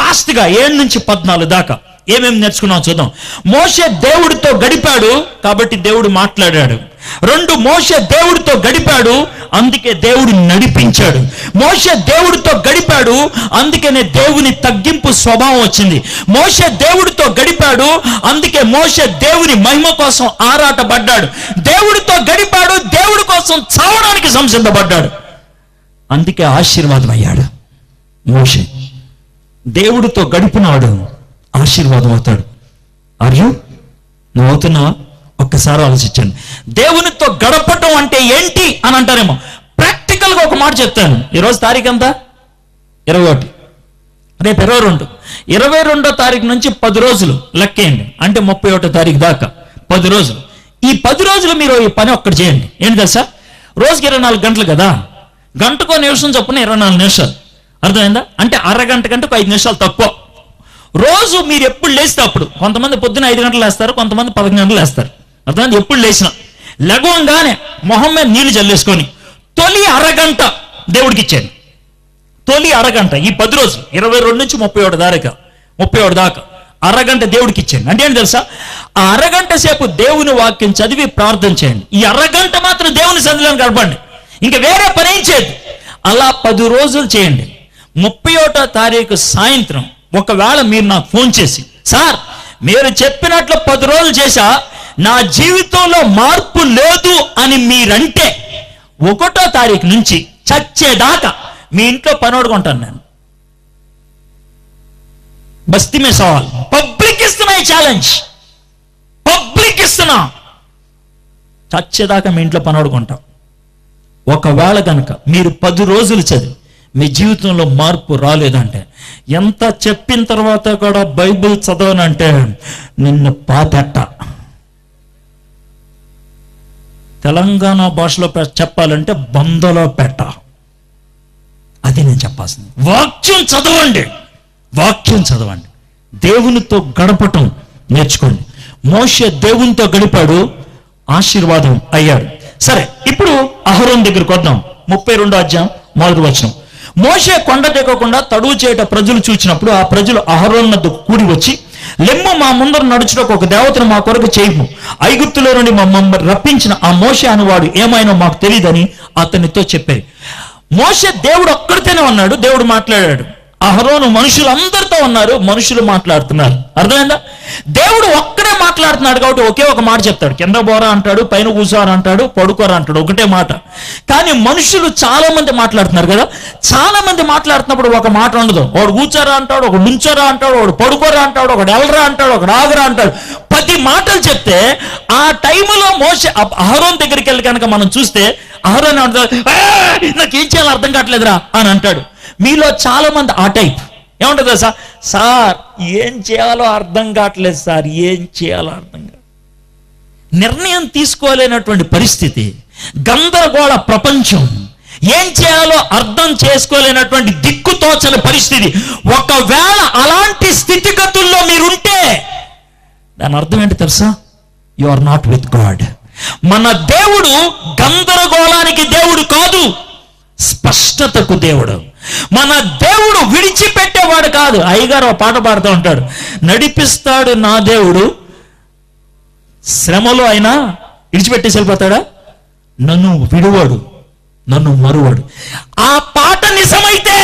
ఫాస్ట్గా 7 నుంచి 14 దాకా ఏమేమి నేర్చుకున్నాం చూద్దాం. మోషే దేవుడితో గడిపాడు కాబట్టి దేవుడు మాట్లాడాడు. 2, మోషే దేవుడితో గడిపాడు అందుకే దేవుడు నడిపించాడు. మోషే దేవుడితో గడిపాడు అందుకనే దేవుని తగ్గింపు స్వభావం వచ్చింది. మోషే దేవుడితో గడిపాడు అందుకే మోషే దేవుని మహిమ కోసం ఆరాటపడ్డాడు. దేవుడితో గడిపాడు, దేవుడి కోసం చావడానికి సంసిద్ధపడ్డాడు, అందుకే ఆశీర్వాదం అయ్యాడు. మోషే దేవుడితో గడిపినాడు, ఆశీర్వాదం అవుతాడు. అర్యు నువ్వు అవుతున్నావా? ఒక్కసారి ఆలోచించండి. దేవునితో గడపటం అంటే ఏంటి అని అంటారేమో. ప్రాక్టికల్గా ఒక మాట చెప్తాను. ఈరోజు తారీఖు ఎంత? 21, రేపు 22. 22వ తారీఖు నుంచి 10 రోజులు లెక్కేయండి, అంటే 31వ తారీఖు దాకా 10 రోజులు. ఈ 10 రోజులు మీరు ఈ పని ఒక్కటి చేయండి. ఏంటి తెలుసా? రోజుకి 24 గంటలు కదా, గంటకో నిమిషం చొప్పున 24 నిమిషాలు. అర్థమైందా? అంటే అరగంట కంటే 5 నిమిషాలు తక్కువ. రోజు మీరు ఎప్పుడు లేస్తే అప్పుడు, కొంతమంది పొద్దున 5 గంటలు వేస్తారు, కొంతమంది 11 గంటలు వేస్తారు. అర్థమైంది? ఎప్పుడు లేచినా లెగవంగానే మొహం మీద నీళ్లు చల్లేసుకొని తొలి అరగంట దేవుడికి ఇచ్చాను. తొలి అరగంట ఈ 10 రోజులు 22 నుంచి 31 దాకా అరగంట దేవుడికి ఇచ్చాను. అంటే ఏంటి తెలుసా? ఆ అరగంట సేపు దేవుని వాక్యం చదివి ప్రార్థన చేయండి. ఈ అరగంట మాత్రం దేవుని సన్నిధిలో గడపండి, ఇంకా వేరే పని ఏం చేయదు. అలా 10 రోజులు చేయండి. 31వ తారీఖు సాయంత్రం ఒకవేళ మీరు నాకు ఫోన్ చేసి, సార్ మీరు చెప్పినట్లు 10 రోజులు చేశా, నా జీవితంలో మార్పు లేదు అని మీరంటే 1వ తారీఖు నుంచి చచ్చేదాకా మీ ఇంట్లో పనోడుకుంటాను నేను. బస్తీ మే సవాల్, పబ్లిక్ ఇస్తున్నా ఈ ఛాలెంజ్, పబ్లిక్ ఇస్తున్నా, చచ్చేదాకా మీ ఇంట్లో పనోడుకుంటాం. ఒకవేళ కనుక మీరు 10 రోజులు చదివి మీ జీవితంలో మార్పు రాలేదంటే, ఎంత చెప్పిన తర్వాత కూడా బైబిల్ చదవనంటే నిన్ను పాతెట్ట. తెలంగాణ భాషలో చెప్పాలంటే బందలో పెట్ట. అది నేను చెప్పాల్సింది. వాక్యం చదవండి, వాక్యం చదవండి, దేవునితో గడపటం నేర్చుకోండి. మోషే దేవునితో గడిపాడు, ఆశీర్వాదం అయ్యాడు. సరే, ఇప్పుడు అహరోన్ దగ్గరికి వద్దాం. 32వ అధ్యాయం 1వ వచనం. మోషే కొండ దిగకుండా తడువు చేయట ప్రజలు చూచినప్పుడు ఆ ప్రజలు అహరోన్ వద్దకు కూడి వచ్చి, లెమ్ము మా ముందర నడుచుటకు ఒక దేవతను మా కొరకు చేయము, ఐగుప్తులో నుండి మమ్మల్ని రప్పించిన ఆ మోషే అనేవాడు ఏమైనా మాకు తెలియదని అతనితో చెప్పారు. మోషే దేవుడు ఒక్కడితోనే ఉన్నాడు, దేవుడు మాట్లాడాడు. అహరోను మనుషులందరితో ఉన్నారు, మనుషులు మాట్లాడుతున్నారు. అర్థమైందా? దేవుడు ఒక్కడే మాట్లాడుతున్నాడు కాబట్టి ఒకే ఒక మాట చెప్తాడు. కింద బోరా అంటాడు, పైన కూర్చోరా అంటాడు, పడుకోరా అంటాడు, ఒకటే మాట. కానీ మనుషులు చాలా మంది మాట్లాడుతున్నారు కదా. చాలా మంది మాట్లాడుతున్నప్పుడు ఒక మాట ఉండదు. ఒకడు కూర్చోరా అంటాడు, ఒకడు నుంచోరా అంటాడు, ఒకడు పడుకోరా అంటాడు, ఒకడు ఎల్రా అంటాడు, ఒకడు ఆగరా అంటాడు. 10 మాటలు చెప్తే ఆ టైంలో మోషే అహరోన్ దగ్గరికి వెళ్ళి కనుక మనం చూస్తే అహరోన్ అంటాడు, నాకేం చేయాలో అర్థం కావట్లేదురా అని అంటాడు. మీలో చాలా మంది ఆ టైప్. ఏమంటుంది సార్? సార్ ఏం చేయాలో అర్థం కావట్లేదు సార్, ఏం చేయాలో అర్థం కాదు. నిర్ణయం తీసుకోలేనటువంటి పరిస్థితి, గందరగోళ ప్రపంచం, ఏం చేయాలో అర్థం చేసుకోలేనటువంటి దిక్కుతోచని పరిస్థితి. ఒకవేళ అలాంటి స్థితిగతుల్లో మీరుంటే దాని అర్థం ఏంటి తెలుసా? You are not with God. మన దేవుడు గందరగోళానికి దేవుడు కాదు, స్పష్టతకు దేవుడు. మన దేవుడు విడిచిపెట్టేవాడు కాదు. అయ్యగారు ఒక పాట పాడుతూ ఉంటాడు, నడిపిస్తాడు నా దేవుడు, శ్రమలో అయినా విడిచిపెట్టేసి వెళ్ళిపోతాడా, నన్ను విడువాడు, నన్ను మరువాడు. ఆ పాట నిజమైతే,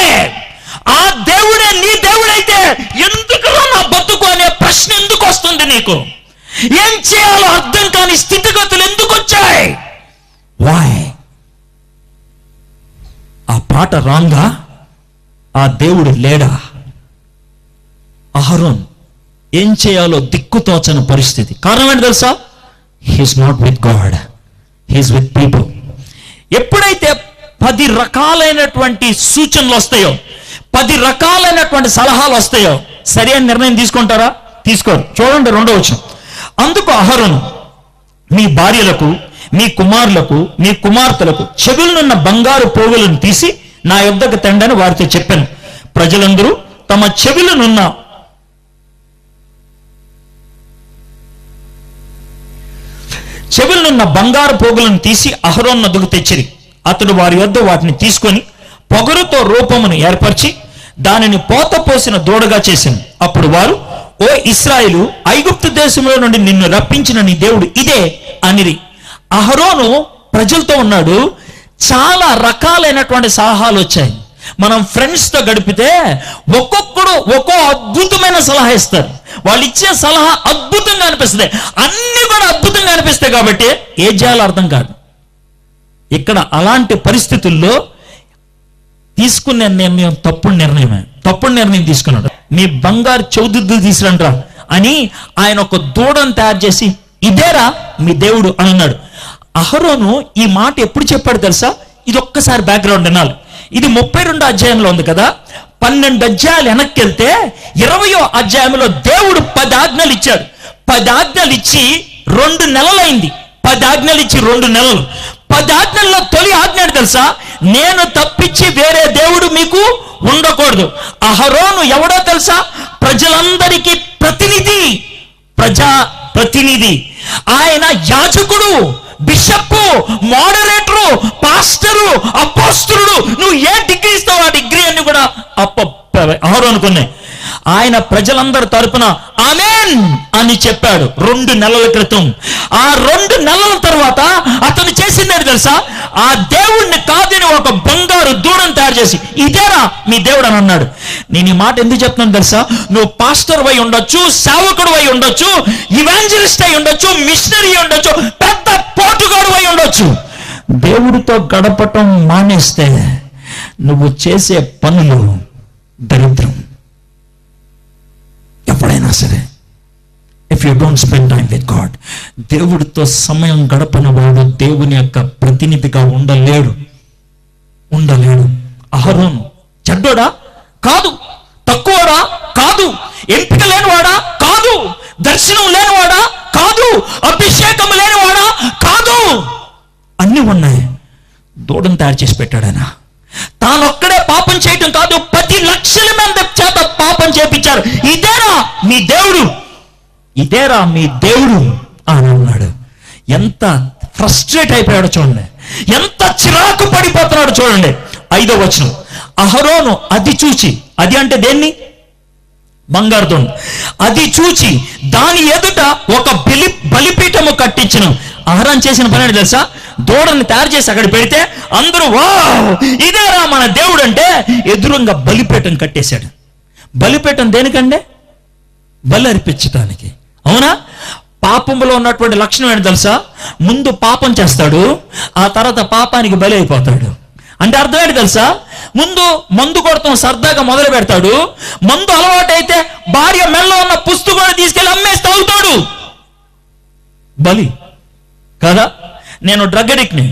ఆ దేవుడే నీ దేవుడైతే ఎందుకు నా బతుకు అనే ప్రశ్న ఎందుకు వస్తుంది నీకు? ఏం చేయాలో అర్థం కాని స్థితిగతులు ఎందుకు వచ్చాయి? వాయ్? ఆ పాట రాంగా? ఆ దేవుడు లేడా? అహరోన్ ఏం చేయాలో దిక్కుతోచని పరిస్థితి. కారణం ఏంటి తెలుసా? He's not with God, he's with people. ఎప్పుడైతే 10 రకాలైనటువంటి సూచనలు వస్తాయో, 10 రకాలైనటువంటి సలహాలు వస్తాయో, సరైన నిర్ణయం తీసుకుంటారా? తీసుకోరు. చూడండి 2వ వచనం. అందుకు అహరోను మీ భార్యలకు, మీ కుమారులకు, మీ కుమార్తెలకు చెవులనున్న బంగారు పోగులను తీసి నా యొద్దకు తండని వారితో చెప్పాను. ప్రజలందరూ తమ చెవులనున్న బంగారు పోగులను తీసి అహరోను వద్దకు తెచ్చిరి. అతడు వారి యొద్ద వాటిని తీసుకొని పొగరుతో రూపమును ఏర్పరిచి దానిని పోత పోసిన దూడగా చేసింది. అప్పుడు వారు, ఓ ఇశ్రాయేలు, ఐగుప్తు దేశంలో నుండి నిన్ను రప్పించిన నీ దేవుడు ఇదే అనిరి. అహరోను ప్రజలతో ఉన్నాడు. చాలా రకాలైనటువంటి సలహాలు వచ్చాయి. మనం ఫ్రెండ్స్తో గడిపితే ఒక్కొక్కడు ఒక్కో అద్భుతమైన సలహా ఇస్తారు. వాళ్ళు ఇచ్చే సలహా అద్భుతంగా అనిపిస్తుంది. అన్ని కూడా అద్భుతంగా అనిపిస్తాయి కాబట్టి ఏం చేయాలో అర్థం కాదు. ఇక్కడ అలాంటి పరిస్థితుల్లో తీసుకునే నిర్ణయం తప్పుడు నిర్ణయం తీసుకున్నాడు. మీ బంగారు చౌదుద్దులు తీసుకురండ్రా అని ఆయన ఒక దూడను తయారు చేసి, ఇదేరా మీ దేవుడు అని అన్నాడు. అహరోను ఈ మాట ఎప్పుడు చెప్పాడు తెలుసా? ఇది ఒక్కసారి బ్యాక్గ్రౌండ్ వినాలి. ఇది 32 అధ్యాయంలో ఉంది కదా. 12 అధ్యాయాలు వెనక్కి వెళ్తే 20వ అధ్యాయంలో దేవుడు 10 ఆజ్ఞలు ఇచ్చాడు. 10 ఆజ్ఞలు ఇచ్చి 2 నెలలైంది. 10 ఆజ్ఞలు ఇచ్చి 2 నెలలు. 10 ఆజ్ఞల్లో తొలి ఆజ్ఞ తెలుసా? నేను తప్పించి వేరే దేవుడు మీకు ఉండకూడదు. అహరోను ఎవడో తెలుసా? ప్రజలందరికీ ప్రతినిధి. ఆయన యాజకుడు, బిషప్, మోడరేటరు, పాస్టరు, అపోస్తలుడు. నువ్వు ఏ డిగ్రీ ఇస్తావు ఆ డిగ్రీ అన్ని కూడా అహరోనుకున్నాయి. ఆయన ప్రజలందరి తరపున ఆమేన్ అని చెప్పాడు 2 నెలల క్రితం. ఆ 2 నెలల తర్వాత అతను చేసింది తెలుసా? ఆ దేవుణ్ణి కాదని ఒక బంగారు దూడను తయారు చేసి, ఇదేరా మీ దేవుడు అని అన్నాడు. నేను ఈ మాట ఎందుకు చెప్తున్నాను తెలుసా? నువ్వు పాస్టర్ అయి ఉండొచ్చు, సేవకుడు అయి ఉండొచ్చు, ఇవాంజలిస్ట్ అయి ఉండొచ్చు, మిషనరీ ఉండొచ్చు, పెద్ద పోటుగాడు అయి ఉండొచ్చు. దేవుడితో గడపటం మానేస్తే నువ్వు చేసే పనులు దరిద్రం. ఎప్పుడైనా సరే, if you don't spend time with God, దేవుడితో సమయం గడపని వాడు దేవుని యొక్క ప్రతినిధిగా ఉండలేడు. అహరోను చెడ్డోడా? కాదు. తక్కువడా? కాదు. ఎంపిక లేనివాడా? కాదు. దర్శనం లేనివాడా? కాదు. అభిషేకం లేనివాడా? కాదు. అన్నీ ఉన్నాయి. దూడను తయారు చేసి పెట్టాడు ఆయన. తానొక్కడే పాపం చేయటం కాదు, 10 లక్షల మంది చేత పాపం చేపించారు. ఇదేరా మీ దేవుడు అని అన్నాడు. ఎంత ఫ్రస్ట్రేట్ అయిపోయాడో చూడండి, ఎంత చిరాకు పడిపోతున్నాడు చూడండి. 5వ వచనం, అహరోను అది చూచి, అది అంటే దేన్ని? బంగారు దొండ. అది చూచి దాని ఎదుట ఒక బలిపీఠము కట్టించను. అహరోను చేసిన పని ఏంటి తెలుసా? దూడని తయారు చేసి అక్కడ పెడితే అందరూ వావ్ ఇదేరా మన దేవుడు అంటే ఎదురుగా బలిపీఠం కట్టేశాడు. బలిపీఠం దేనికంటే? బలి అర్పించడానికి. అవునా? పాపంలో ఉన్నటువంటి లక్షణం ఏంటి తెలుసా? ముందు పాపం చేస్తాడు, ఆ తర్వాత పాపానికి బలి అయిపోతాడు. అంటే అర్థం ఏంటి తెలుసా? ముందు మందు కొడతాం సరదాగా మొదలు పెడతాడు. మందు అలవాటు అయితే భార్య మెల్లో ఉన్న పుస్తకాన్ని తీసుకెళ్లి అమ్మేసి తాగుతాడు. బలి కదా. నేను డ్రగ్ అడిక్ట్ని,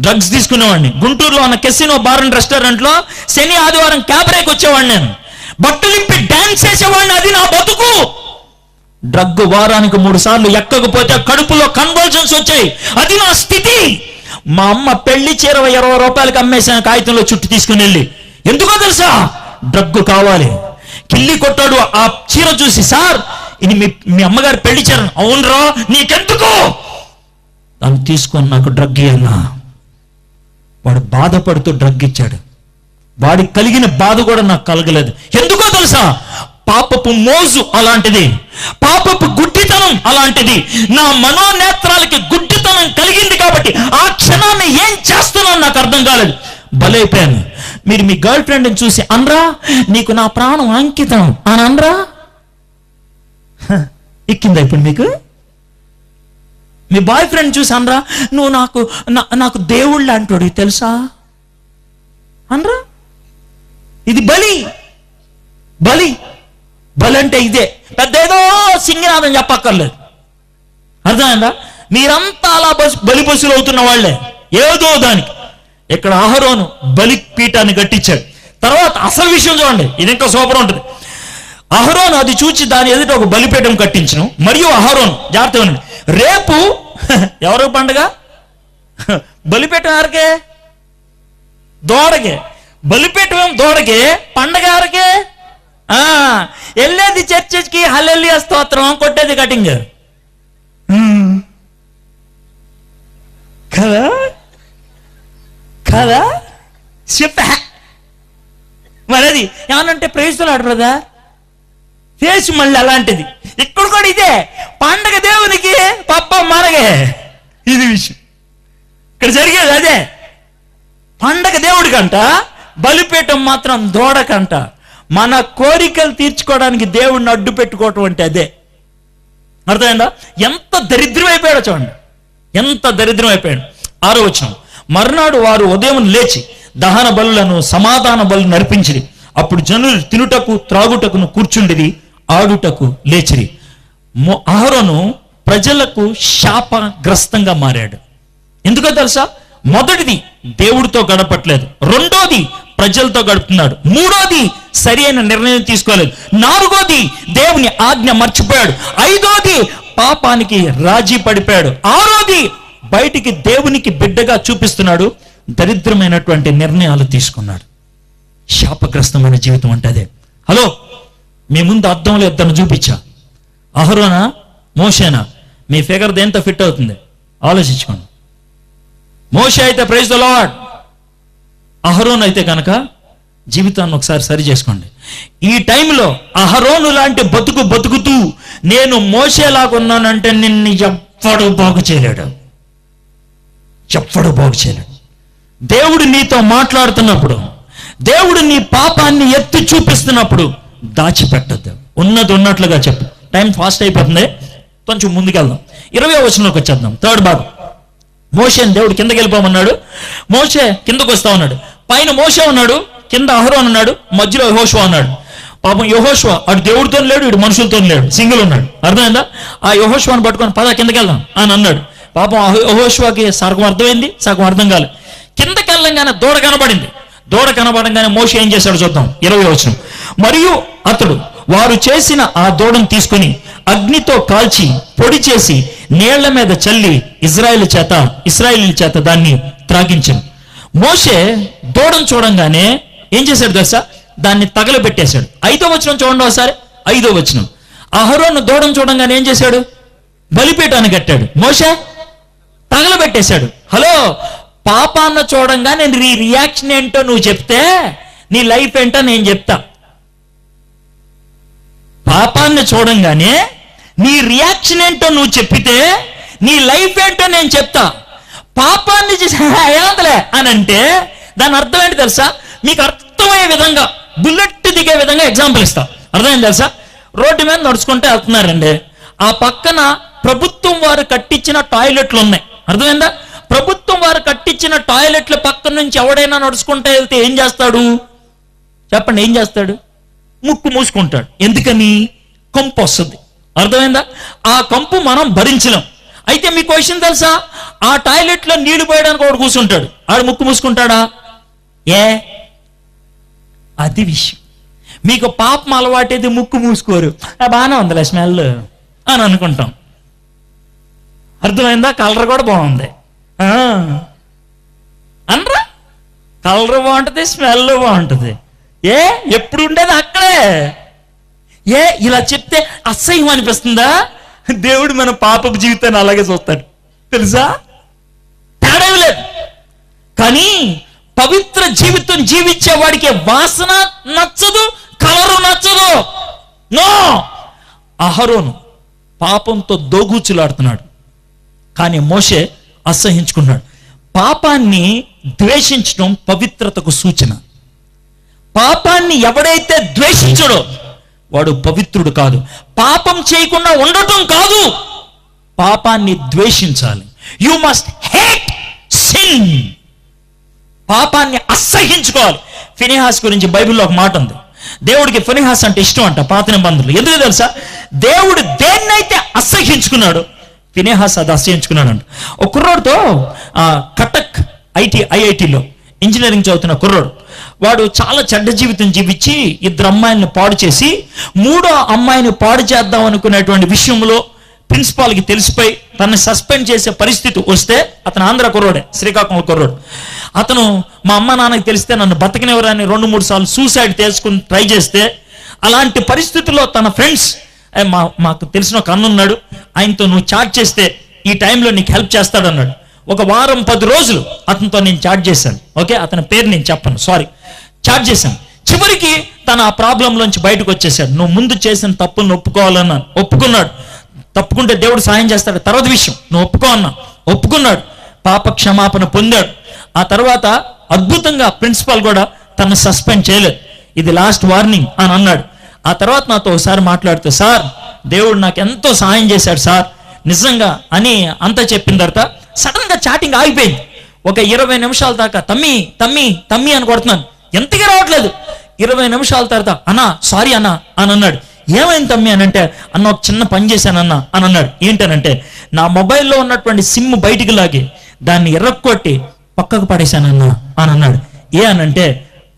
డ్రగ్స్ తీసుకునేవాడిని. గుంటూరులో ఉన్న కెసినో బార్ అండ్ రెస్టారెంట్లో శని ఆదివారం క్యాబరేకి వచ్చేవాడిని. నేను బట్టలింపి డాన్స్ చేసేవాడిని. అది నా బతుకు. డ్రగ్ వారానికి 3 సార్లు ఎక్కకపోతే కడుపులో కన్వల్జన్స్ వచ్చాయి. అది నా స్థితి. మా అమ్మ పెళ్లి చీర 20 రూపాయలకి అమ్మేసాను కాగితంలో చుట్టూ తీసుకుని వెళ్ళి. ఎందుకో తెలుసా? డ్రగ్ కావాలి. కిల్లి కొట్టాడు ఆ చీర చూసి, సార్ ఇది మీ అమ్మగారు పెళ్లి చీర. అవునరా, నీకెందుకు? తను తీసుకొని నాకు డ్రగ్ ఇయ్యన్నా. వాడు బాధపడుతూ డ్రగ్ ఇచ్చాడు. వాడికి కలిగిన బాధ కూడా నాకు కలగలేదు. ఎందుకో తెలుసా? పాపపు మోజు అలాంటిది, పాపపు గుడ్డితనం అలాంటిది. నా మనోనేత్రాలకి గుడ్డితనం కలిగింది కాబట్టి ఆ క్షణాన్ని ఏం చేస్తున్నాను నాకు అర్థం కాలేదు. బలైపోయాను. మీరు మీ గర్ల్ ఫ్రెండ్ని చూసి అనరా, నీకు నా ప్రాణం అంకితం అని అనరా? ఎక్కిందా ఇప్పుడు మీకు? మీ బాయ్ ఫ్రెండ్ చూసి అనరా, నువ్వు నాకు దేవుళ్ళు అంటాడు తెలుసా అనరా? ఇది బలి అంటే ఇదే. పెద్ద ఏదో సింగనాథం చెప్పక్కర్లేదు. అర్థమైందా? మీరంతా అలా బలి పశువులు అవుతున్న వాళ్ళే ఏదో దానికి. ఇక్కడ అహరోను బలి పీఠాన్ని కట్టించాడు. తర్వాత అసలు విషయం చూడండి, ఇది ఇంకా సూపర్ ఉంటుంది. అహరోను అది చూచి దాని ఎదుట ఒక బలిపీఠం కట్టించును. మరియు అహరోను జాగ్రత్తగా ఉండండి, రేపు ఎవరు పండుగ? బలిపీఠం ఎవరికే? దూడకే. బలిపీఠం దూడకే, పండగ ఎవరికే? వెళ్ళేది చర్చికి హల్లెలూయా స్తోత్రం, కొట్టేది కటింగ్ కదా. చెప్పా మరి, అది అది ఏమనంటే ప్రైజ్లు ఆడదా ఫేస్ మళ్ళీ అలాంటిది. ఇక్కడ కూడా ఇదే పండగ దేవునికి పప్ప మనగే, ఇది విషయం ఇక్కడ జరిగేది అదే. పండగ దేవుడికంట, బలిపీఠం మాత్రం దూడకంట. మన కోరికలు తీర్చుకోవడానికి దేవుడిని అడ్డు పెట్టుకోవటం అంటే అదే. అర్థమైందా? ఎంత దరిద్రం అయిపోయాడో చూడండి, ఎంత దరిద్రం అయిపోయాడు. 6వ వచనం, మర్నాడు వారు ఉదయం లేచి దహన బలులను సమాధాన బలులను అర్పించిరి. అప్పుడు జనులు తినుటకు త్రాగుటకును కూర్చుండిరి, ఆడుటకు లేచిరి. అహరోను ప్రజలకు శాపగ్రస్తంగా మారాడు. ఎందుకో తెలుసా? మొదటిది దేవుడితో గడపట్లేదు, రెండోది ప్రజలతో గడుపుతున్నాడు, మూడోది సరి అయిన నిర్ణయం తీసుకోలేదు, నాలుగోది దేవుని ఆజ్ఞ మర్చిపోయాడు, ఐదోది పాపానికి రాజీ పడిపోయాడు, ఆరోది బయటికి దేవునికి బిడ్డగా చూపిస్తున్నాడు, దరిద్రమైనటువంటి నిర్ణయాలు తీసుకున్నాడు. శాపగ్రస్తమైన జీవితం అంటే అదే. హలో, మీ ముందు అద్దంలో ఇద్దరు చూపించా, అహరోనా మోషేనా? మీ ఫిగర్ దేంతో ఫిట్ అవుతుంది ఆలోచించుకోండి. మోషే అయితే ప్రైజ్ ద లార్డ్, అహరోను అయితే కనుక జీవితాన్ని ఒకసారి సరి చేసుకోండి. ఈ టైంలో అహరోను లాంటి బతుకుతూ నేను మోషేలాగున్నానంటే నిన్ను ఎవ్వడు బాగు చేయలేడు. దేవుడు నీతో మాట్లాడుతున్నప్పుడు, దేవుడు నీ పాపాన్ని ఎత్తి చూపిస్తున్నప్పుడు దాచిపెట్టద్దు, ఉన్నది ఉన్నట్లుగా చెప్పు. టైం ఫాస్ట్ అయిపోతుంది, కొంచెం ముందుకెళ్దాం. 20వ వచనంలోకి వచ్చేద్దాం. 3rd భాగం. మోషేని దేవుడు కిందకి వెళ్ళిపోమన్నాడు, మోషే కిందకు వస్తా ఉన్నాడు. పైన మోషే ఉన్నాడు, కింద అహరోన్ ఉన్నాడు, మధ్యలో యెహోషువ ఉన్నాడు. పాపం యెహోషువ అటు దేవుడితో లేడు, ఇటు మనుషులతో లేడు, సింగిల్ ఉన్నాడు. అర్థమైందా? ఆ యెహోషువని పట్టుకొని పద కిందకి వెళ్దాం అని అన్నాడు. పాపం యెహోషువకి సగం అర్థమైంది, సగం అర్థం కాలేదు. కిందకి వెళ్ళంగానే దూడ కనబడింది. దూడ కనబడంగానే మోషే ఏం చేశాడు చూద్దాం. 20వ వచనం, మరియు అతడు వారు చేసిన ఆ దూడను తీసుకుని అగ్నితో కాల్చి పొడి చేసి నీళ్ల మీద చల్లి ఇశ్రాయేలీయుల చేత దాన్ని త్రాగించాను. మోషే దూడను చూడంగానే ఏం చేశాడు తెలుసా? దాన్ని తగలబెట్టేశాడు. 5వ వచనం చూడండి ఒకసారి. 5వ వచనం, అహరోను దూడను చూడంగానే ఏం చేశాడు? బలిపీఠాన్ని కట్టాడు. మోషే తగలబెట్టేశాడు. హలో, పాపాన్న చూడంగానే నీ రియాక్షన్ ఏంటో నువ్వు చెప్తే నీ లైఫ్ ఏంటో నేను చెప్తా. పాపాన్ని చూడంగానే నీ రియాక్షన్ ఏంటో నువ్వు చెప్పితే నీ లైఫ్ ఏంటో నేను చెప్తా. పాపాన్ని ఏమంతలే అని అంటే దాని అర్థం ఏంటి తెలుసా? మీకు అర్థమయ్యే విధంగా, బుల్లెట్ దిగే విధంగా ఎగ్జాంపుల్ ఇస్తా. అర్థమైంది తెలుసా? రోడ్డు మీద నడుచుకుంటే వెళ్తున్నారండి, ఆ పక్కన ప్రభుత్వం వారు కట్టించిన టాయిలెట్లు ఉన్నాయి. అర్థమైందా? ప్రభుత్వం వారు కట్టించిన టాయిలెట్ల పక్క నుంచి ఎవడైనా నడుచుకుంటే వెళ్తే ఏం చేస్తాడు చెప్పండి? ఏం చేస్తాడు? ముక్కు మూసుకుంటాడు. ఎందుకని? కంపు వస్తుంది. అర్థమైందా? ఆ కంపు మనం భరించలేం. అయితే మీకు విషయం తెలుసా? ఆ టాయిలెట్లో నీళ్లు పోయడానికి ఒకడు కూర్చుంటాడు, ఆడు ముక్కు మూసుకుంటాడా? అది విషయం. మీకు పాపం అలవాటైతే ముక్కు మూసుకోరు, బాగానే ఉందిలే స్మెల్ అని అనుకుంటాం. అర్థమైందా? కలర్ కూడా బాగుంది అనరా? కలర్ బాగుంటుంది, స్మెల్ బాగుంటుంది. ఎప్పుడు ఉండేది అక్కడే. ఇలా చెప్తే అసహ్యం అనిపిస్తుందా? దేవుడు మన పాపపు జీవితాన్ని అలాగే చూస్తాడు తెలుసా? తేడా లేదు. కానీ పవిత్ర జీవితం జీవించే వాడికి వాసన నచ్చదు, కలరు నచ్చదు. నో, అహరోను పాపంతో దోగూచులాడుతున్నాడు, కానీ మోషే అసహించుకున్నాడు. పాపాన్ని ద్వేషించడం పవిత్రతకు సూచన. పాపాన్ని ఎవడైతే ద్వేషించడో వాడు పవిత్రుడు కాదు. పాపం చేయకుండా ఉండటం కాదు, పాపాన్ని ద్వేషించాలి. You must hate sin. పాపాన్ని అసహ్యించుకోవాలి. ఫినెహాస్ గురించి బైబిల్లో ఒక మాట ఉంది. దేవుడికి ఫినెహాస్ అంటే ఇష్టం అంట పాత నిబంధనలు. ఎందుకు తెలుసా? దేవుడు దేన్నైతే అసహ్యించుకున్నాడు, ఫినెహాస్ అది అసహ్యించుకున్నాడు అంట. ఒక కుర్రోడితో కటక్ ఐఐటిలో ఇంజనీరింగ్ చదువుతున్న కుర్రోడు, వాడు చాలా చెడ్డ జీవితం జీవించి 2 అమ్మాయిలను పాడు చేసి 3వ అమ్మాయిని పాడు చేద్దాం అనుకునేటువంటి విషయంలో ప్రిన్సిపాల్కి తెలిసిపోయి తనని సస్పెండ్ చేసే పరిస్థితి వస్తే, అతను ఆంధ్ర కుర్రోడే, శ్రీకాకుళం కుర్రోడు. అతను మా అమ్మ నాన్నకి తెలిస్తే నన్ను బతకనివ్వరని 2-3 సార్లు సూసైడ్ చేసుకుని ట్రై చేస్తే, అలాంటి పరిస్థితుల్లో తన ఫ్రెండ్స్, మాకు తెలిసిన ఒక అన్న ఉన్నాడు, ఆయనతో నువ్వు చాట్ చేస్తే ఈ టైంలో నీకు హెల్ప్ చేస్తాడు అన్నాడు. ఒక వారం 10 రోజులు అతనితో నేను చాట్ చేశాను. ఓకే, అతని పేరు నేను చెప్పను, సారీ. చాట్ చేశాను. చివరికి తన ఆ ప్రాబ్లంలోంచి బయటకు వచ్చేసాడు. నువ్వు ముందు చేసిన తప్పులను ఒప్పుకోవాలన్నాను, ఒప్పుకున్నాడు. తప్పుకుంటే దేవుడు సాయం చేస్తాడు, తర్వాత విషయం. నువ్వు ఒప్పుకో అన్నా, ఒప్పుకున్నాడు. పాప క్షమాపణ పొందాడు. ఆ తర్వాత అద్భుతంగా ప్రిన్సిపాల్ కూడా తను సస్పెండ్ చేయలేదు. ఇది లాస్ట్ వార్నింగ్ అని అన్నాడు. ఆ తర్వాత నాతో ఒకసారి మాట్లాడుతూ, సార్ దేవుడు నాకు ఎంతో సహాయం చేశాడు సార్ నిజంగా అని అంతా చెప్పిన తర్వాత సడన్ గా చాటింగ్ ఆగిపోయింది. ఒక 20 నిమిషాల దాకా తమ్మి తమ్మి తమ్మి అని కొడుతున్నాను, ఎంతగా రావట్లేదు. 20 నిమిషాల తర్వాత అన్నా సారీ అన్నా అని అన్నాడు. ఏమైంది తమ్మి అని అంటే, అన్న ఒక చిన్న పని చేశానన్నా అని అన్నాడు. ఏంటనంటే, నా మొబైల్లో ఉన్నటువంటి సిమ్ బయటికి లాగి దాన్ని ఎర్రక్కొట్టి పక్కకు పడేశానన్నా అని అన్నాడు. ఏ అనంటే,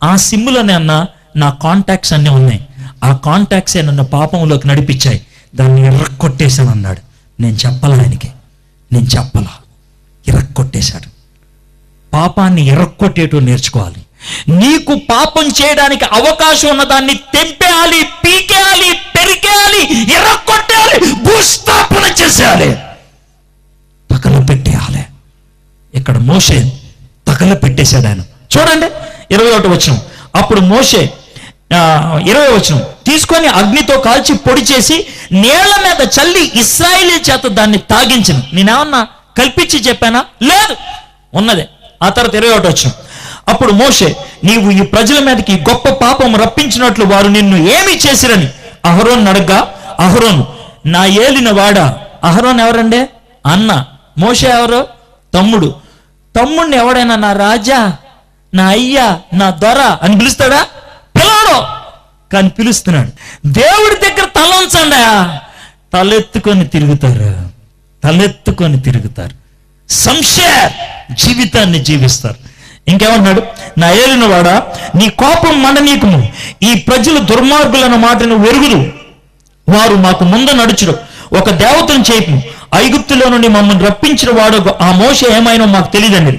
ఆ సిమ్లోనే అన్నా నా కాంటాక్ట్స్ అన్నీ ఉన్నాయి, ఆ కాంటాక్ట్సే నన్ను పాపంలోకి నడిపించాయి, దాన్ని ఎర్రక్కొట్టేశాను అన్నాడు. నేను చెప్పలా ఆయనకి, నేను చెప్పలా, ఎర్రక్కొట్టేశాడు. పాపాన్ని ఎర్రక్కొట్టేటో నేర్చుకోవాలి. నీకు పాపం చేయడానికి అవకాశం ఉన్నదాన్ని తెంపేయాలి, పీకేయాలి, పెరికేయాలి, ఎర్రకొట్టేయాలి, భూస్థాపన చేసేయాలి, తగలపెట్టేయాలి. ఇక్కడ మోషే తగలపెట్టేశాడు ఆయన. చూడండి 21వ వచనం. అప్పుడు మోషే 20వ వచనం, తీసుకొని అగ్నితో కాల్చి పొడి చేసి నేల మీద చల్లి ఇశ్రాయేలీ చేత దాన్ని తాగించను. నేనేమన్నా కల్పించి చెప్పానా? లేదు, ఉన్నదే. ఆ తర్వాత 21వ వచనం, అప్పుడు మోషే, నీవు ఈ ప్రజల మీదకి గొప్ప పాపం రప్పించినట్లు వారు నిన్ను ఏమి చేసిరని అహరోను అడగ్గా, అహరోను నా ఏలిన వాడా. అహరోను ఎవరండి? అన్న. మోషే ఎవరు? తమ్ముడు. తమ్ముడిని ఎవడైనా నా రాజా, నా అయ్యా, నా దొర అని పిలుస్తాడా? పిలవడు, కానీ పిలుస్తున్నాడు. దేవుడి దగ్గర తలంచండి, తలెత్తుకొని తిరుగుతారు, తలెత్తుకొని తిరుగుతారు, సంశయ జీవితాన్ని జీవిస్తారు. ఇంకేమన్నాడు? నా ఏలిన వాడా, నీ కోపం మండనీకుము, ఈ ప్రజలు దుర్మార్గులన్న మాటను వెరుగుదు, వారు మాకు ముందు నడుచుడు, ఒక దేవతను చేపు, ఐగుప్తులో నుండి మమ్మల్ని రప్పించిన వాడు ఆ మోషే ఏమైనా మాకు తెలియదండి.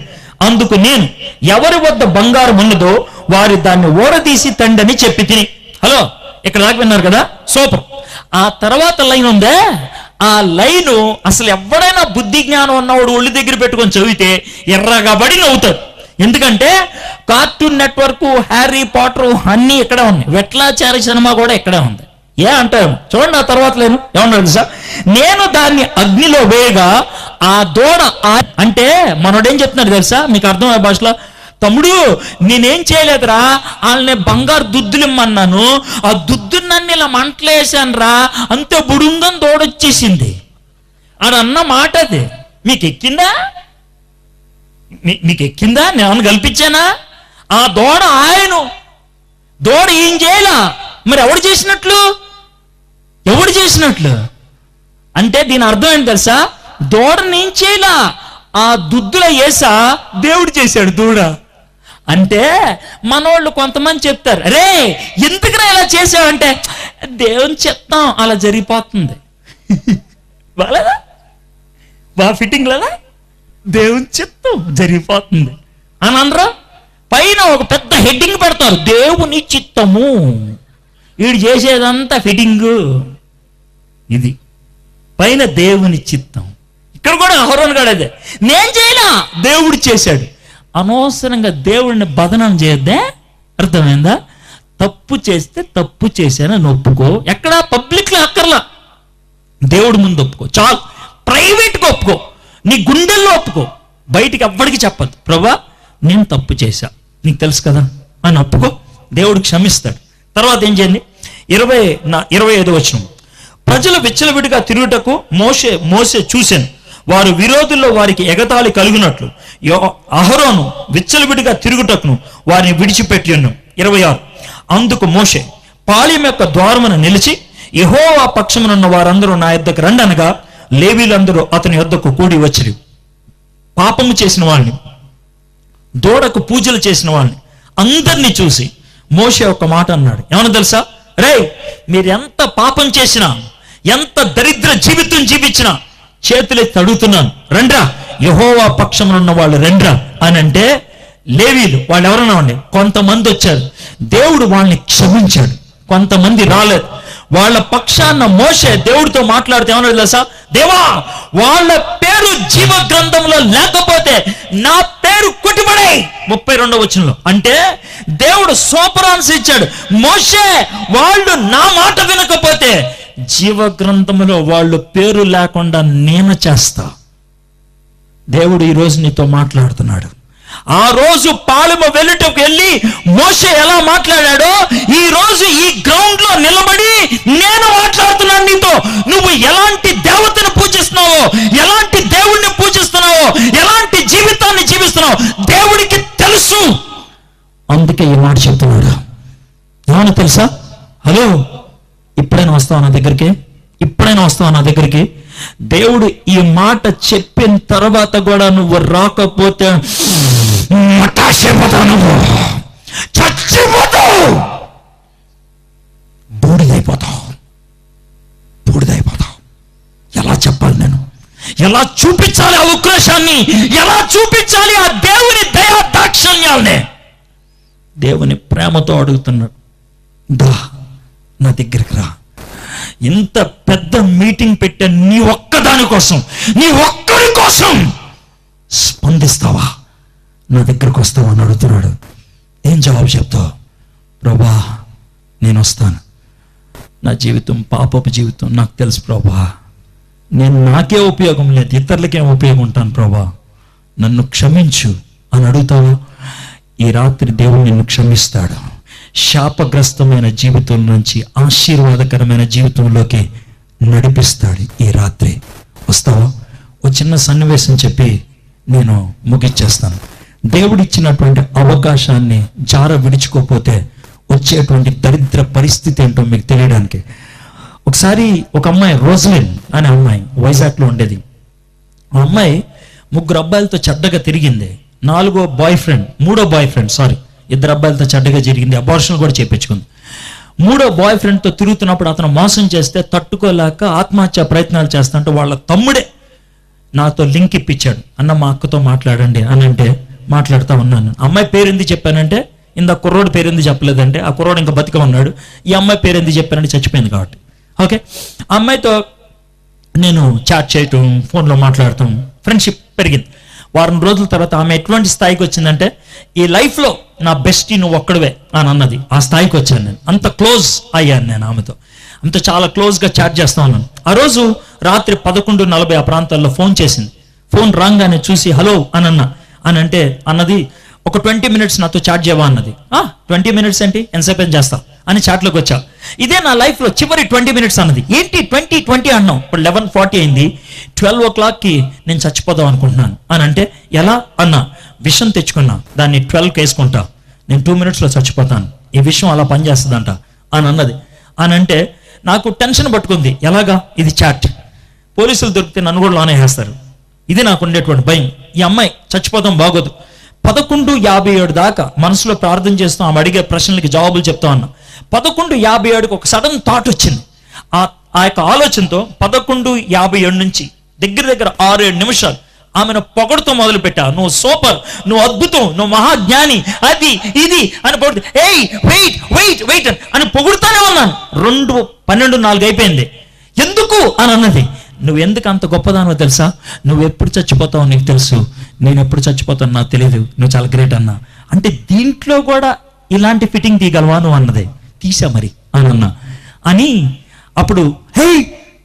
అందుకు నేను ఎవరి వద్ద బంగారం ఉన్నదో వారి దాన్ని ఓడదీసి తండని చెప్పి తిని. హలో, ఇక్కడ దాకా విన్నారు కదా, సూపర్. ఆ తర్వాత లైన్ ఉందే, ఆ లైను అసలు ఎవడైనా బుద్ధి జ్ఞానం ఉన్నవాడు ఒళ్ళు దగ్గర పెట్టుకొని చదివితే ఎర్రగా పడి నవ్వుతాడు. ఎందుకంటే కార్టూన్ నెట్వర్క్, హ్యారీ పాటర్ అన్నీ ఇక్కడే ఉన్నాయి, వెట్లాచారి సినిమా కూడా ఇక్కడే ఉంది. ఏ అంటారు చూడండి. ఆ తర్వాత లేను ఏమన్నాడు తెలుసా? నేను దాన్ని అగ్నిలో వేయగా ఆ దూడ అంటే మనోడేం చెప్తున్నాడు తెలుసా? మీకు అర్థమయ్యే భాషలో, తమ్ముడు నేనేం చేయలేదురా, వాళ్ళని బంగారు దుద్దులు ఇమ్మన్నాను, ఆ దుద్దునన్ను ఇలా మంటలేసాను రా, అంతే బుడుందని దూడొచ్చేసింది అని అన్న మాట. అది మీకు ఎక్కిందా? మీకు ఎక్కిందా? నేను కల్పించానా? ఆ దూడ ఆయన, దూడ ఏం చేయలా, మరి ఎవడు చేసినట్లు? ఎవడు చేసినట్లు అంటే దీని అర్థం ఏంటి తెలుసా? దూడని ఏం చేయలా, ఆ దుద్దుల ఏసా దేవుడు చేశాడు దూడ. అంటే మనోళ్ళు కొంతమంది చెప్తారు, రే ఎందుకురా ఇలా చేసావంటే, దేవుని చెప్తాం అలా జరిగిపోతుంది. బాలేదా? బాగా ఫిట్టింగ్ లేదా? దేవుని చిత్తం జరిగిపోతుంది అని అనరా? పైన ఒక పెద్ద హెడ్డింగ్ పెడతారు, దేవుని చిత్తము. వీడు చేసేదంతా ఫిట్టింగు. ఇది పైన దేవుని చిత్తం. ఇక్కడ కూడా అహరోను గాడు అదే, నేను చేయలా, దేవుడు చేశాడు. అనవసరంగా దేవుడిని బదనం చేయొద్దే, అర్థమైందా? తప్పు చేస్తే తప్పు చేశానని ఒప్పుకో. ఎక్కడా పబ్లిక్లో అక్కర్లా, దేవుడి ముందు ఒప్పుకో చాలు. ప్రైవేట్గా ఒప్పుకో, నీ గుండెల్లో ఒప్పుకో, బయటికి ఎవ్వడికి చెప్పద్దు. ప్రభా నేను తప్పు చేశా, నీకు తెలుసు కదా అని ఒప్పుకో, దేవుడు క్షమిస్తాడు. తర్వాత ఏం చేయండి? 25వ వచనం, ప్రజలు విచ్చలవిడిగా తిరుగుటకు మోషే చూశాను, వారు విరోధుల్లో వారికి ఎగతాళి కలుగునట్లు అహరోను విచ్చలవిడిగా తిరుగుటకును వారిని విడిచిపెట్టి ఉన్నాం. 26, అందుకు మోషే పాళెం యొక్క ద్వారమున నిలిచి యెహోవా పక్షమునున్న వారందరూ నా యొద్దకు రండి అనగా లేవీలందరూ అతని యొద్దకు కూడి వచ్చిరి. పాపము చేసిన వాళ్ళని, దూడకు పూజలు చేసిన వాళ్ళని అందరినీ చూసి మోషే ఒక మాట అన్నాడు. ఏమన్నా తెలుసా? రే మీరు ఎంత పాపం చేసినా, ఎంత దరిద్ర జీవితం జీవించినా చేతులెత్తి అడుగుతున్నాను, రండ్రా యెహోవా పక్షమునున్న వాళ్ళు రండ్రా అని అంటే, లేవీలు వాళ్ళు ఎవరన్నా ఉండే కొంతమంది వచ్చారు, దేవుడు వాళ్ళని క్షమించాడు. కొంతమంది రాలేదు, వాళ్ళ పక్షాన మోషే దేవుడితో మాట్లాడితే ఏమన్నాడు తెలుసా? దేవా, వాళ్ళ పేరు జీవ గ్రంథంలో లేకపోతే నా పేరు కొట్టిపడే. 32వ వచనంలో అంటే దేవుడు సూపరాన్స్ ఇచ్చాడు. మోషే, వాళ్ళు నా మాట వినకపోతే జీవ గ్రంథంలో వాళ్ళు పేరు లేకుండా నేను చేస్తా. దేవుడు ఈరోజు నీతో మాట్లాడుతున్నాడు. ఆ రోజు పాళెము వెలుటకు వెళ్ళి మోషే ఎలా మాట్లాడాడో ఈ రోజు ఈ గ్రౌండ్ లో నిలబడి నేను మాట్లాడుతున్నాను నీతో. నువ్వు ఎలాంటి దేవతను పూజిస్తున్నావో, ఎలాంటి దేవుణ్ణి పూజిస్తున్నావో, ఎలాంటి జీవితాన్ని జీవిస్తున్నావో దేవుడికి తెలుసు. అందుకే ఈ మాట చెప్తున్నాడు. ఏమన్నా తెలుసా? హలో, ఇప్పుడైనా వస్తావా నా దగ్గరికి? ఇప్పుడైనా వస్తావా నా దగ్గరికి? దేవుడు ఈ మాట చెప్పిన తర్వాత కూడా నువ్వు రాకపోతే నువ్వు చచ్చిపోతావు, బూడిదైపోతావు. ఎలా చెప్పాలి నేను? ఎలా చూపించాలి ఆ ఉక్రోషాన్ని? ఎలా చూపించాలి ఆ దేవుని దయా దాక్షణ్యాల్ని? దేవుని ప్రేమతో అడుగుతున్నాడు, దా నా దగ్గరికి రా. ఇంత పెద్ద మీటింగ్ పెట్టా నీ ఒక్కదాని కోసం, నీ ఒక్కడి కోసం స్పందిస్తావా? నా దగ్గరకు వస్తావా అని అడుగుతున్నాడు. ఏం జవాబు చెప్తావు? ప్రభా, నేను వస్తాను. నా జీవితం పాపపు జీవితం నాకు తెలుసు ప్రభా. నేను నాకే ఉపయోగం లేదు, ఇతరులకేం ఉపయోగం ఉంటాను ప్రభా, నన్ను క్షమించు అని అడుగుతావా? ఈ రాత్రి దేవుడు నిన్ను క్షమిస్తాడు. శాపగ్రస్తమైన జీవితం నుంచి ఆశీర్వాదకరమైన జీవితంలోకి నడిపిస్తాడు. ఈ రాత్రి వస్తావా? ఓ చిన్న సన్నివేశం చెప్పి నేను ముగిచ్చేస్తాను. దేవుడిచ్చినటువంటి అవకాశాన్ని జార విడుచుకోపోతే వచ్చేటువంటి దరిద్ర పరిస్థితి ఏంటో మీకు తెలియడానికి. ఒకసారి ఒక అమ్మాయి, రోజ్లిన్ అనే అమ్మాయి వైజాగ్లో ఉండేది. ఆ అమ్మాయి 3 అబ్బాయిలతో చెడ్డగా తిరిగింది. 2వ బాయ్ ఫ్రెండ్ 2 అబ్బాయిలతో చెడ్డగా జరిగింది. అబార్షన్ కూడా చేయించుకుంది. 3వ బాయ్ ఫ్రెండ్తో తిరుగుతున్నప్పుడు అతను మోసం చేస్తే తట్టుకోలేక ఆత్మహత్య ప్రయత్నాలు చేస్తుంటే వాళ్ళ తమ్ముడే నాతో లింక్ ఇప్పించాడు. అన్న, మా అక్కతో మాట్లాడండి అని అంటే మాట్లాడుతూ ఉన్నాను. అమ్మాయి పేరు ఎందుకు చెప్పానంటే, ఇంత కుర్రోడు పేరు ఎందుకు చెప్పలేదంటే, ఆ కుర్రోడు ఇంకా బతిక ఉన్నాడు. ఈ అమ్మాయి పేరు ఎందుకు చెప్పానంటే చచ్చిపోయింది కాబట్టి. ఓకే, ఆ అమ్మాయితో నేను చాట్ చేయటం, ఫోన్లో మాట్లాడటం, ఫ్రెండ్షిప్ పెరిగింది. వారం రోజుల తర్వాత ఆమె ఎటువంటి స్థాయికి వచ్చిందంటే, ఈ లైఫ్లో నా బెస్టీ నువ్వు ఒక్కడవే అని అన్నది. ఆ స్థాయికి వచ్చాను నేను. అంత క్లోజ్ అయ్యాను నేను ఆమెతో. అంత చాలా క్లోజ్గా చాట్ చేస్తా ఉన్నాను. ఆ రోజు రాత్రి 11:40 ఆ ప్రాంతాల్లో ఫోన్ చేసింది. ఫోన్ రాగానే చూసి హలో అని అంటే అన్నది, ఒక 20 minutes నాతో చాట్ చేయవా అన్నది. 20 minutes ఏంటి, ఎంతసేపు చేస్తా అని చాట్లోకి వచ్చా. ఇదే నా లైఫ్లో చివరి 20 minutes అన్నది. ఏంటి 20 అన్నాం? ఇప్పుడు 11:40 అయింది. 12 o'clockకి నేను చచ్చిపోదాం అనుకుంటున్నాను అని అంటే, ఎలా అన్నా? విషం తెచ్చుకున్నా, దాన్ని 12కి వేసుకుంటా, నేను 2 minutesలో చచ్చిపోతాను, ఈ విషయం అలా పనిచేస్తుందంట అని అన్నది. అని అంటే నాకు టెన్షన్ పట్టుకుంది. ఎలాగా? ఇది చాట్, పోలీసులు దొరికితే నన్ను కూడా లోనే వేస్తారు. ఇది నాకు ఉండేటువంటి భయం. ఈ అమ్మాయి చచ్చిపోతాం బాగోదు. 11:57 దాకా మనసులో ప్రార్థన చేస్తాం, ఆమె అడిగే ప్రశ్నలకి జవాబులు చెప్తా ఉన్నా. 11:57కి ఒక సడన్ థాట్ వచ్చింది. ఆ యొక్క ఆలోచనతో 11:57 నుంచి దగ్గర 6-7 నిమిషాలు ఆమెను పొగడుతూ మొదలు పెట్టా. నువ్వు సూపర్, నువ్వు అద్భుతం, నువ్వు మహాజ్ఞాని, అది ఇది అని పొగుడు. ఏయ్ వెయిట్ వెయిట్ వెయిట్ అని పొగుడుతానే ఉన్నాను. 12:4 అయిపోయింది. ఎందుకు అని అన్నది. నువ్వు ఎందుకు అంత గొప్పదానో తెలుసా? నువ్వు ఎప్పుడు చచ్చిపోతావో నీకు తెలుసు, నేను ఎప్పుడు చచ్చిపోతాను నాకు తెలియదు, నువ్వు చాలా గ్రేట్ అన్నా. అంటే దీంట్లో కూడా ఇలాంటి ఫిట్టింగ్ తీయగలవా నువ్వు అన్నది. తీసా మరి అని అన్నా. అని అప్పుడు హే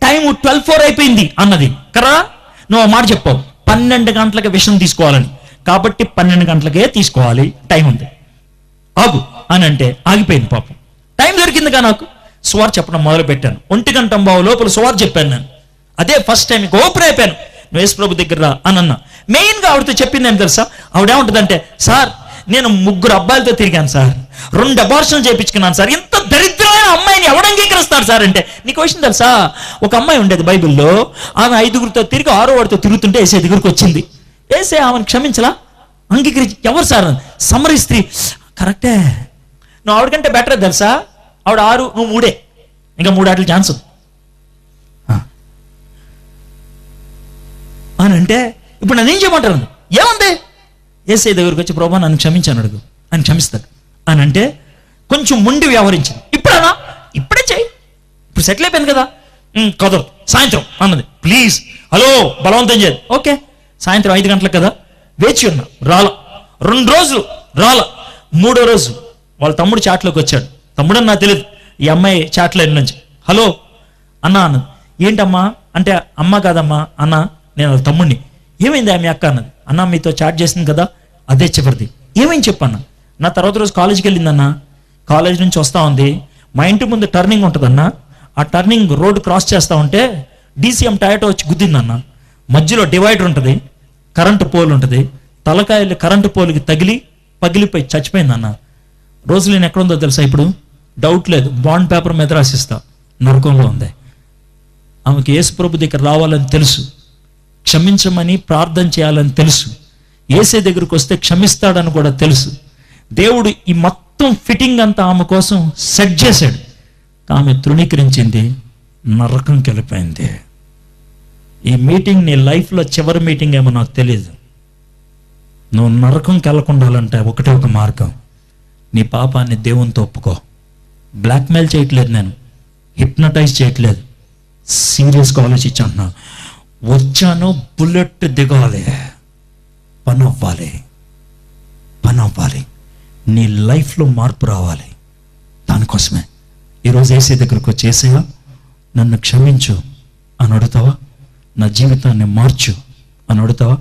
టైం 12:04 అయిపోయింది అన్నది. కరా, నువ్వు ఆ మాట చెప్పావు 12 గంటలకి విషయం తీసుకోవాలని, కాబట్టి 12 గంటలకే తీసుకోవాలి, టైం ఉంది, ఆగు అని అంటే ఆగిపోయింది. పాపం టైం దొరికిందిగా నాకు. సువార్ చెప్పడం మొదలు పెట్టాను. 1:15 లోపల సువార్ చెప్పాను నేను. అదే ఫస్ట్ టైం ఓపెన్ అయిపోయాను. నువ్వు యేసు ప్రభు దగ్గర రా అని అన్నా. మెయిన్గా ఆవిడతో చెప్పింది ఏం తెలుసా? ఆవిడేముంటుందంటే, సార్ నేను 3 అబ్బాయిలతో తిరిగాను సార్, 2 అబార్షన్లు చేయించుకున్నాను సార్, ఇంత దరిద్రమైన అమ్మాయిని ఎవడు అంగీకరిస్తాడు సార్ అంటే. నీకు విషయం తెలుసా? ఒక అమ్మాయి ఉండేది బైబిల్లో, ఆమె 5గురితో తిరిగి 6వ వాడితో తిరుగుతుంటే ఏసే దగ్గరికి వచ్చింది. ఏసే ఆమెను క్షమించలా, అంగీకరించి. ఎవరు సార్? సమరీ స్త్రీ. కరెక్టే, నువ్వు ఆవిడకంటే బెటర్ తెలుసా? ఆవిడ 6, నువ్వు 3, ఇంకా 3 ఆటలు ఛాన్స్ అని అంటే, ఇప్పుడు నన్ను ఏం చేయమంటారు? ఏముంది? ఏసై దగ్గరికి వచ్చి ప్రభా నన్ను క్షమించాను అడుగు, అని క్షమిస్తాడు అని అంటే కొంచెం ముండి వ్యవహరించింది. ఇప్పుడేనా? ఇప్పుడే చెయ్యి, ఇప్పుడు సెటిల్ అయిపోయింది కదా, కదరు సాయంత్రం అన్నది. ప్లీజ్ హలో బలవంతం చేయదు. ఓకే సాయంత్రం 5 గంటలకు కదా, వేచి ఉన్నా, రాల. 2 రోజులు రాల. 3వ రోజు వాళ్ళ తమ్ముడు చాట్లోకి వచ్చాడు. తమ్ముడు అని నాకు తెలియదు, ఈ అమ్మాయి చాట్లో నుంచి హలో అన్నా అన్నది. ఏంటమ్మా అంటే, అమ్మ కాదమ్మా అన్న, నేను వాళ్ళ తమ్ముడిని. ఏమైంది ఆమె అక్క అన్నది. అన్న మీతో చాట్ చేసింది కదా, అదే చివరిది. ఏమైంది చెప్పన్న. నా తర్వాత రోజు కాలేజీకి వెళ్ళిందన్న, కాలేజ్ నుంచి వస్తా ఉంది, మా ఇంటి ముందు టర్నింగ్ ఉంటుందన్న, ఆ టర్నింగ్ రోడ్ క్రాస్ చేస్తా ఉంటే DCM టయోటో వచ్చి గుద్దిందన్న. మధ్యలో డివైడర్ ఉంటుంది, కరెంటు పోల్ ఉంటుంది, తలకాయలు కరెంటు పోల్కి తగిలి పగిలిపోయి చచ్చిపోయిందన్న. రోజు నేను ఎక్కడుందో తెలుసా ఇప్పుడు? డౌట్ లేదు, బాండ్ పేపర్ మీద రాసిస్తా, నరకంలో ఉంది. ఆమెకి యేసు ప్రభు దగ్గర రావాలని తెలుసు, క్షమించమని ప్రార్థన చేయాలని తెలుసు, యేసే దగ్గరికి వస్తే క్షమిస్తాడని కూడా తెలుసు. దేవుడు ఈ మొత్తం ఫిట్టింగ్ అంతా ఆమె కోసం సెట్ చేశాడు. ఆమె తృణీకరించింది, నరకంకి వెళ్ళిపోయింది. ఈ మీటింగ్ నీ లైఫ్లో చివరి మీటింగ్ ఏమో నాకు తెలియదు. నువ్వు నరకంకి వెళ్ళకుండాలంటే ఒకటే ఒక మార్గం, నీ పాపాన్ని దేవునితో ఒప్పుకో. బ్లాక్మెయిల్ చేయట్లేదు, నేను హిప్నటైజ్ చేయట్లేదు, సీరియస్గా ఆలోచించాను. వచ్చాను, బుల్లెట్ దిగాలి, పని అవ్వాలి, పని అవ్వాలి, నీ లైఫ్లో మార్పు రావాలి. దానికోసమే ఈరోజు యేసే దగ్గరకు వచ్చి, యేసయ్యా నన్ను క్షమించు అని అడుగుతావా? నా జీవితాన్ని మార్చు అని అడుగుతావా?